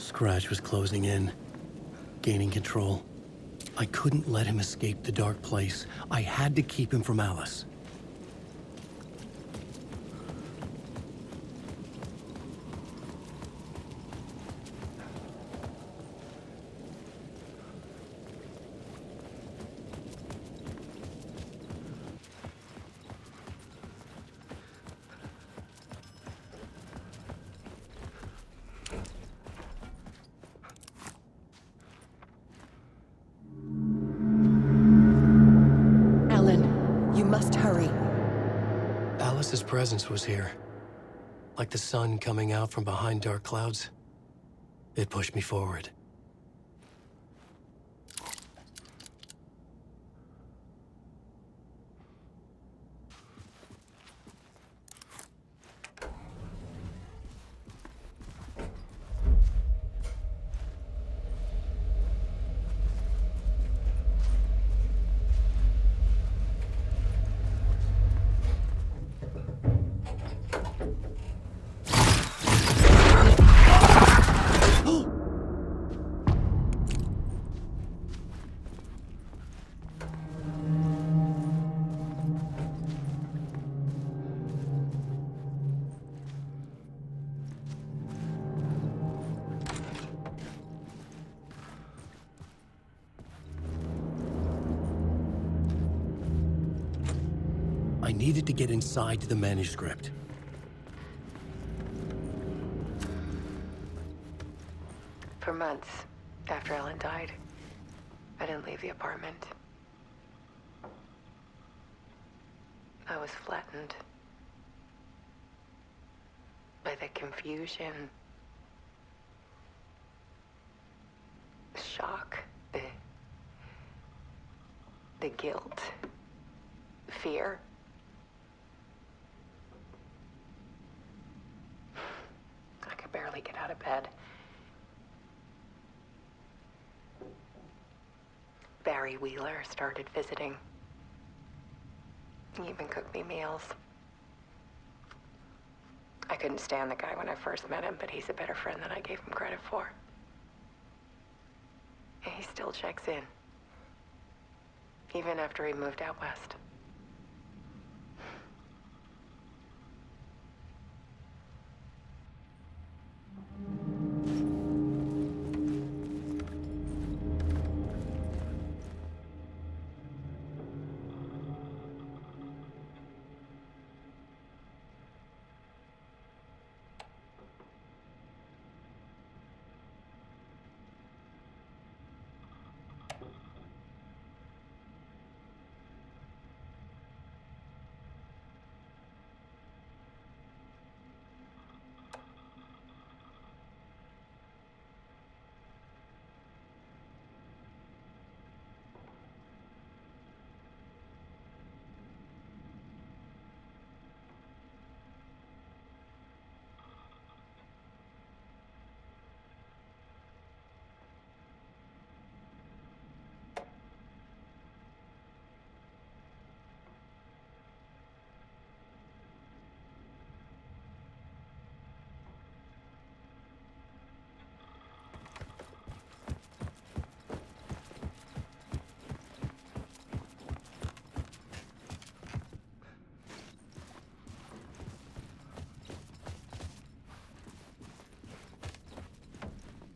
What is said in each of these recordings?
Scratch was closing in, gaining control. I couldn't let him escape the dark place. I had to keep him from Alice. You must hurry. Alice's presence was here. Like the sun coming out from behind dark clouds. It pushed me forward. I needed to get inside the manuscript. For months after Ellen died, I didn't leave the apartment. I was flattened by the confusion, the shock, the guilt, fear. I could barely get out of bed. Barry Wheeler started visiting. He even cooked me meals. I couldn't stand the guy when I first met him, but he's a better friend than I gave him credit for. And he still checks in, even after he moved out west.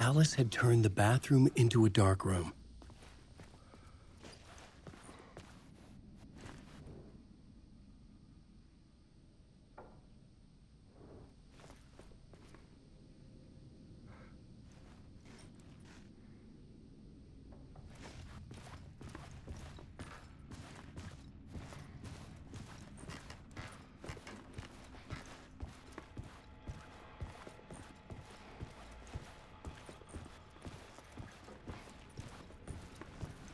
Alice had turned the bathroom into a dark room.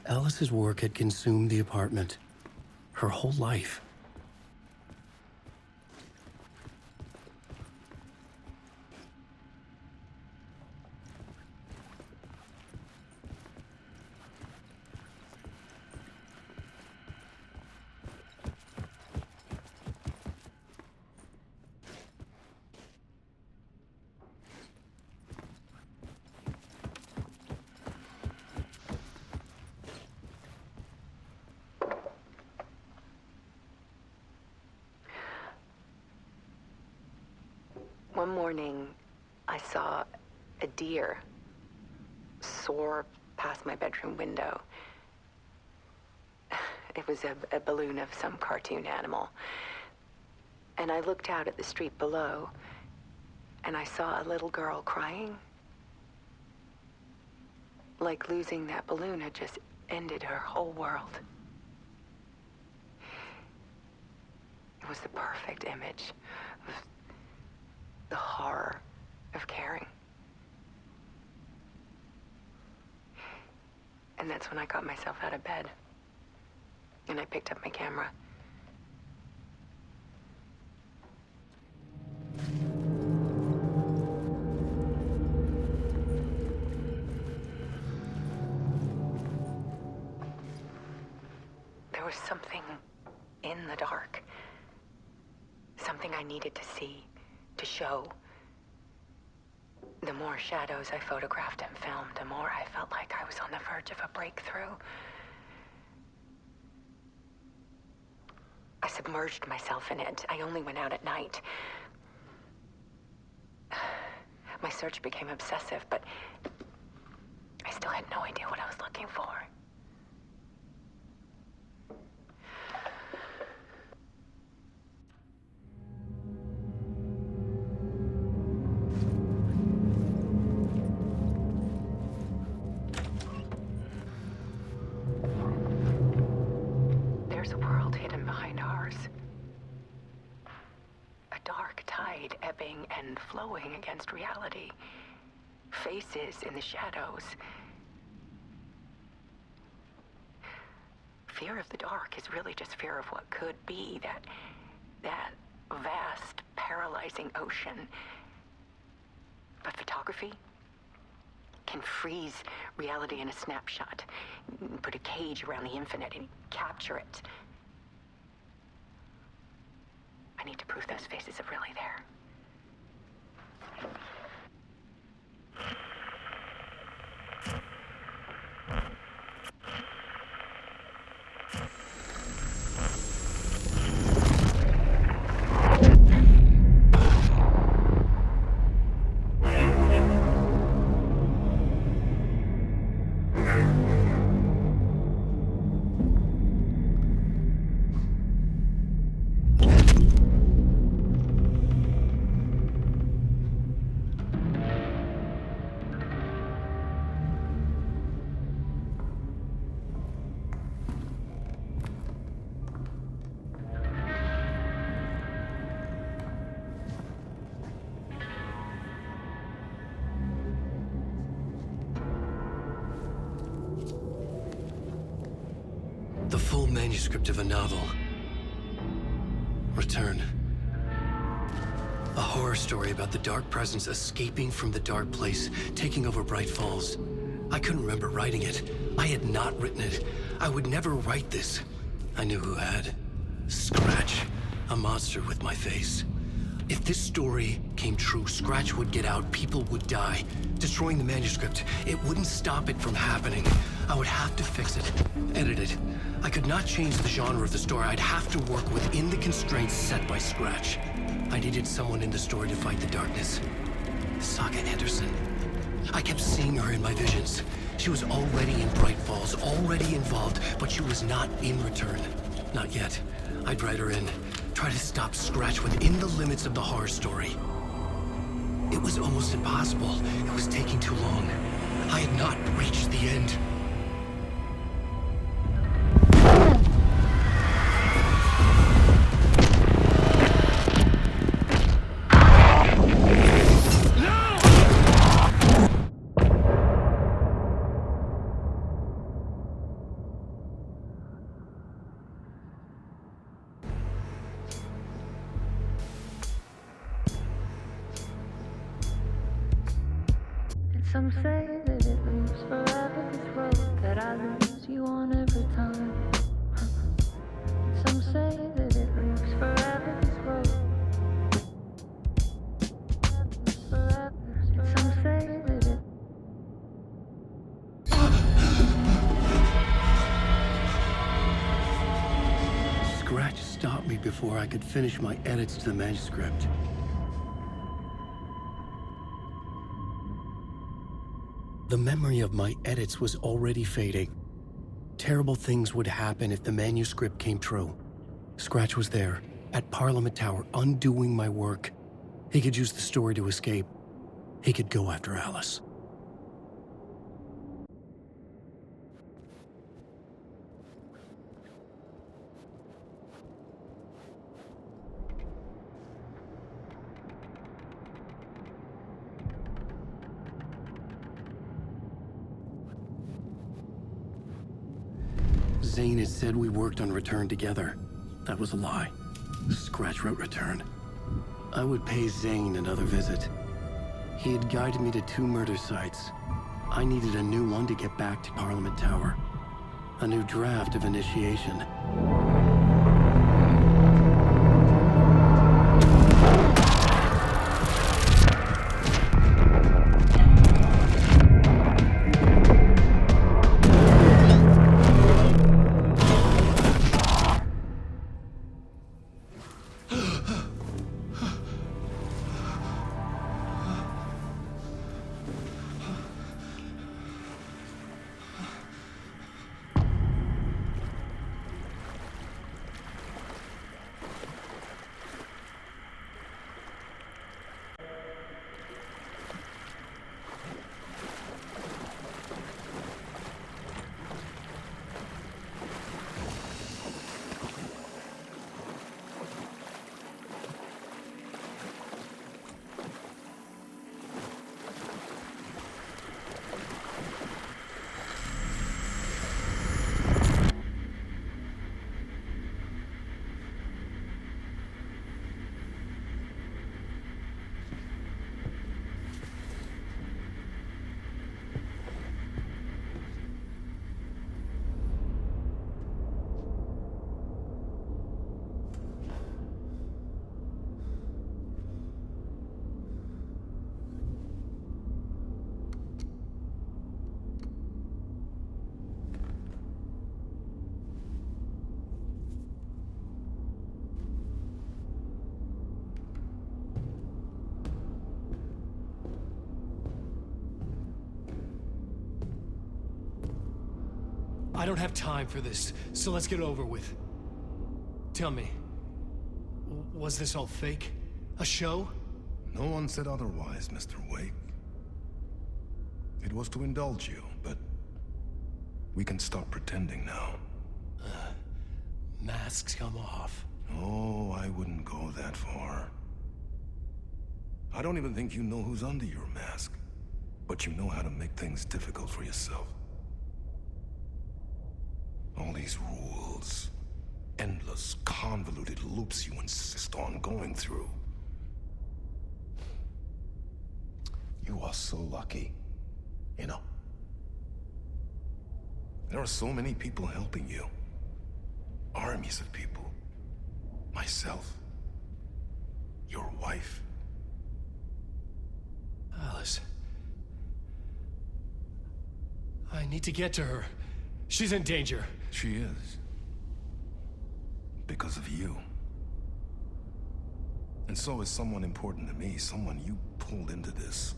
Alice's work had consumed the apartment. Her whole life. One morning, I saw a deer soar past my bedroom window. It was a balloon of some cartoon animal. And I looked out at the street below, and I saw a little girl crying. Like losing that balloon had just ended her whole world. It was the perfect image of the horror of caring. And that's when I got myself out of bed. And I picked up my camera. There was something in the dark. Something I needed to see, to show. The more shadows I photographed and filmed, the more I felt like I was on the verge of a breakthrough. I submerged myself in it. I only went out at night. My search became obsessive, but I still had no idea what I was looking for. There's a world hidden behind ours. A dark tide ebbing and flowing against reality. Faces in the shadows. Fear of the dark is really just fear of what could be, that vast, paralyzing ocean. But photography can freeze reality in a snapshot. Put a cage around the infinite and capture it. I need to prove those faces are really there. The full manuscript of a novel. Return. A horror story about the dark presence escaping from the dark place, taking over Bright Falls. I couldn't remember writing it. I had not written it. I would never write this. I knew who had. Scratch. A monster with my face. If this story came true, Scratch would get out, people would die. Destroying the manuscript, it wouldn't stop it from happening. I would have to fix it, edit it. I could not change the genre of the story. I'd have to work within the constraints set by Scratch. I needed someone in the story to fight the darkness. Saga Anderson. I kept seeing her in my visions. She was already in Bright Falls, already involved, but she was not in Return. Not yet. I'd write her in. Try to stop Scratch within the limits of the horror story. It was almost impossible. It was taking too long. I had not reached the end. Some say that it moves forever, this road that I lose you on every time. Some say that it moves forever, this road. Some say that it... Scratch stopped me before I could finish my edits to the manuscript. The memory of my edits was already fading. Terrible things would happen if the manuscript came true. Scratch was there, at Parliament Tower, undoing my work. He could use the story to escape. He could go after Alice. Zane had said we worked on Return together. That was a lie. Scratch wrote Return. I would pay Zane another visit. He had guided me to 2 murder sites. I needed a new one to get back to Parliament Tower. A new draft of Initiation. I don't have time for this, so let's get over with. Tell me, was this all fake? A show? No one said otherwise, Mr. Wake. It was to indulge you, but we can stop pretending now. Masks come off. Oh, I wouldn't go that far. I don't even think you know who's under your mask, but you know how to make things difficult for yourself. All these rules, endless, convoluted loops you insist on going through. You are so lucky, you know. There are so many people helping you. Armies of people. Myself. Your wife. Alice. I need to get to her. She's in danger. She is. Because of you. And so is someone important to me, someone you pulled into this.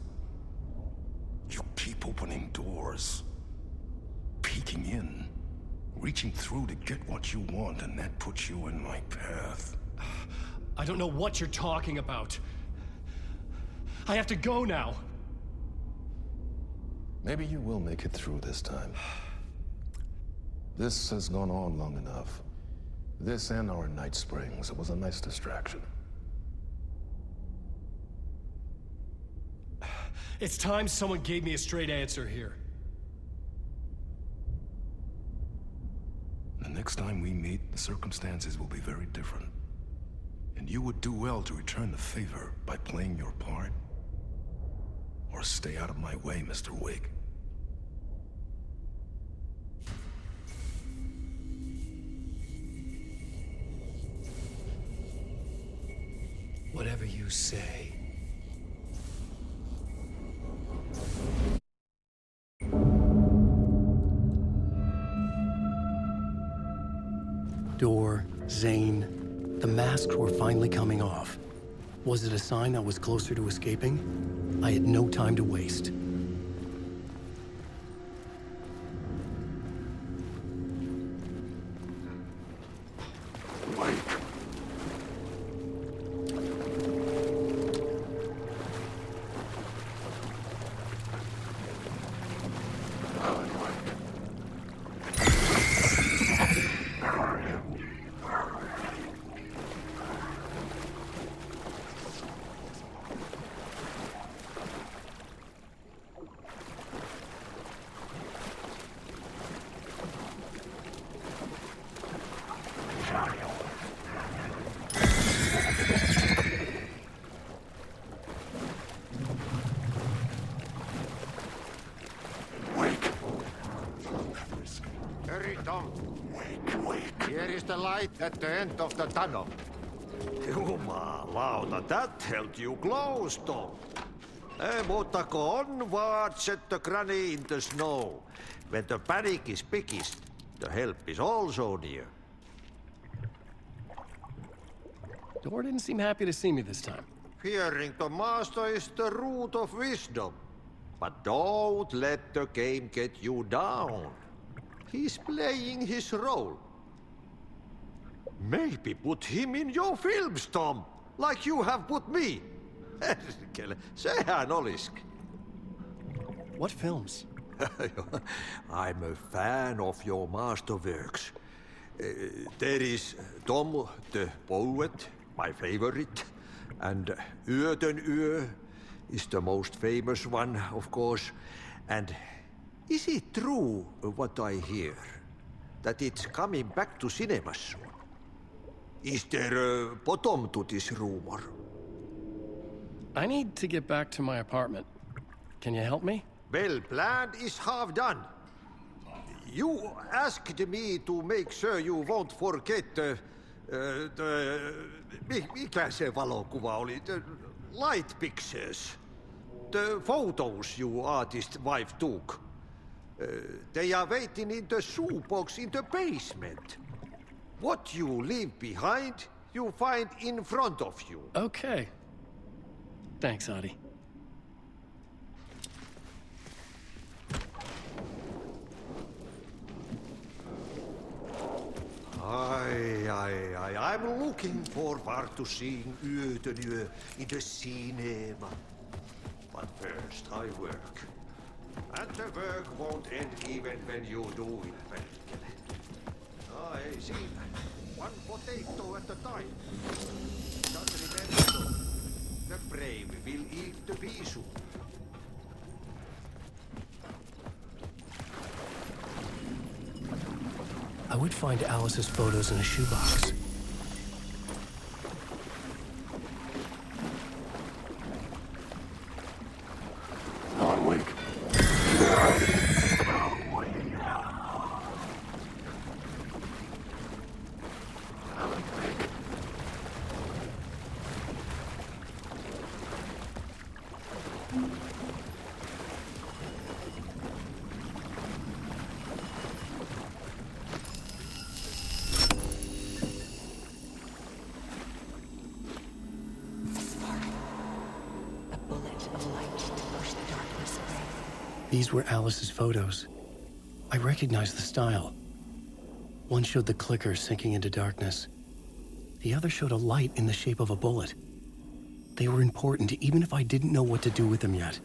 You keep opening doors. Peeking in. Reaching through to get what you want, and that puts you in my path. I don't know what you're talking about. I have to go now. Maybe you will make it through this time. This has gone on long enough. This and our Night Springs. It was a nice distraction. It's time someone gave me a straight answer here. The next time we meet, the circumstances will be very different. And you would do well to return the favor by playing your part. Or stay out of my way, Mr. Wake. Whatever you say. Door, Zane, the masks were finally coming off. Was it a sign I was closer to escaping? I had no time to waste. Hurry, Tom. Here is the light at the end of the tunnel. Jumalauta, that held you close, Tom. Mutta go onward, said the granny in the snow. When the panic is biggest, the help is also near. Door didn't seem happy to see me this time. Fearing the master is the root of wisdom. But don't let the game get you down. He's playing his role. Maybe put him in your films, Tom, like you have put me. Sehän oliski. What films? I'm a fan of your masterworks. There is Tom the Poet, my favorite, and Yöten Yö is the most famous one, of course. And is it true what I hear, that it's coming back to cinemas soon? Is there a bottom to this rumor? I need to get back to my apartment. Can you help me? Well, plan is half done. You asked me to make sure you won't forget mikä se valokuva oli? The light pictures. The photos you artist wife took. They are waiting in the shoebox in the basement. What you leave behind, you find in front of you. Okay. Thanks, Adi. I'm looking forward to seeing Yöten Yö in the cinema. But first I work. And the work won't end even when you do it, Perkele. I see. One potato at a time. Just remember, the brave will eat the pea soup. I would find Alice's photos in a shoebox. These were Alice's photos. I recognized the style. One showed the clicker sinking into darkness. The other showed a light in the shape of a bullet. They were important, even if I didn't know what to do with them yet.